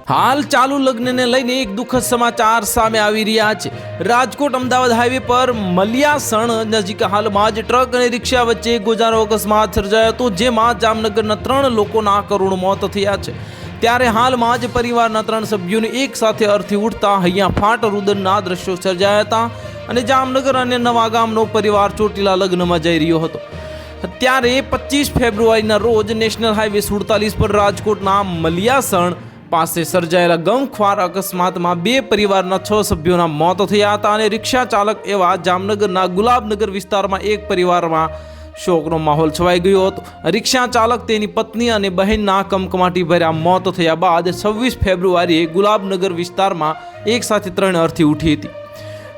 હાલ ચાલુ લગ્નને લઈને એક દુઃખદ સમાચાર સામે આવી રહ્યા છે। રાજકોટ અમદાવાદ હાઈવે પર મલિયાસણ નજીક હાલમાં જ ટ્રક અને રિક્ષા વચ્ચે ગોજારો અકસ્માત સર્જાયો હતો, જેમાં જામનગરના 3 લોકોના કરુણ મોત થયા છે। ત્યારે હાલમાં જ પરિવારના 3 સભ્યોને એક સાથે અર્થી ઉઠતા અહીંયા ફાટ રુદનના દ્રશ્યો સર્જાયા હતા અને જામનગર અને નવાગામનો પરિવાર ચોટીલા લગ્નમાં જઈ રહ્યો હતો। ત્યારે 25 ફેબ્રુઆરીના રોજ નેશનલ હાઈવે 47 પર રાજકોટના મલિયાસણ પાસે સર્જાયેલા ગમખ્વાર અકસ્માતમાં 2 પરિવારના 6 સભ્યોના મોત થયા હતા અને રિક્ષા ચાલક એવા જામનગરના ગુલાબનગર વિસ્તારમાં એક પરિવારમાં શોકનો માહોલ છવાઈ ગયો હતો। રિક્ષા ચાલક, તેની પત્ની અને બહેનના કમકમાટી ભર્યા મોત થયા બાદ 26 ફેબ્રુઆરીએ ગુલાબનગર વિસ્તારમાં એક સાથે 3 અર્થી ઉઠી હતી।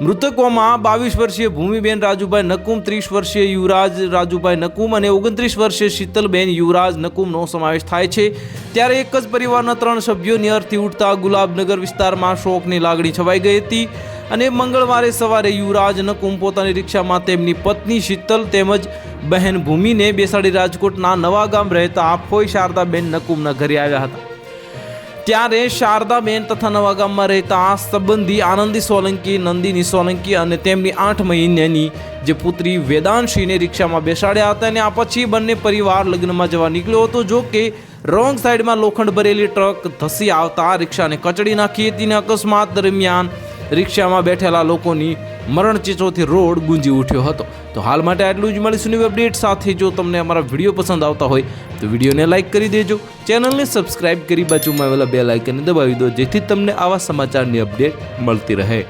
મૃતકોમાં 22 વર્ષીય ભૂમિબેન રાજુભાઈ નકુમ, 30 વર્ષીય યુવરાજ રાજુભાઈ નકુમ અને 29 વર્ષીય શીતલબેન યુવરાજ નકુમનો સમાવેશ થાય છે। ત્યારે એક જ પરિવારના 3 સભ્યોની અર્થી ઉઠતા ગુલાબનગર વિસ્તારમાં શોકની લાગણી છવાઈ ગઈ હતી અને મંગળવારે સવારે યુવરાજ નકુમ પોતાની રિક્ષામાં તેમની પત્ની શીતલ તેમજ બહેન ભૂમિને બેસાડી રાજકોટના નવાગામ રહેતા ફોઈ શારદાબેન નકુમના ઘરે આવ્યા હતા। ત્યારે શારદાબેન તથા નવાગામમાં રહેતા સંબંધી આનંદી સોલંકી, નંદિની સોલંકી અને તેમની 8 મહિનાની જે પુત્રી વેદાંશીને રિક્ષામાં બેસાડ્યા હતા અને આ પછી બંને પરિવાર લગ્નમાં જવા નીકળ્યો હતો। જો કે રોંગ સાઈડમાં લોખંડ ભરેલી ટ્રક ધસી આવતા રિક્ષાને કચડી નાખી હતી અને અકસ્માત દરમિયાન રિક્ષામાં બેઠેલા લોકોની મરણ ચીચોથી રોડ ગુંજી ઉઠ્યો હતો। તો હાલ માટે આટલું જ। મળીશું નવી અપડેટ સાથે। જો તમને અમારા વિડીયો પસંદ આવતા હોય તો વિડીયોને લાઇક કરી દેજો, ચેનલને સબસ્ક્રાઇબ કરી બાજુમાં આવેલા બેલ આઇકનને દબાવી દો, જેથી તમને આવા સમાચારની અપડેટ મળતી રહે।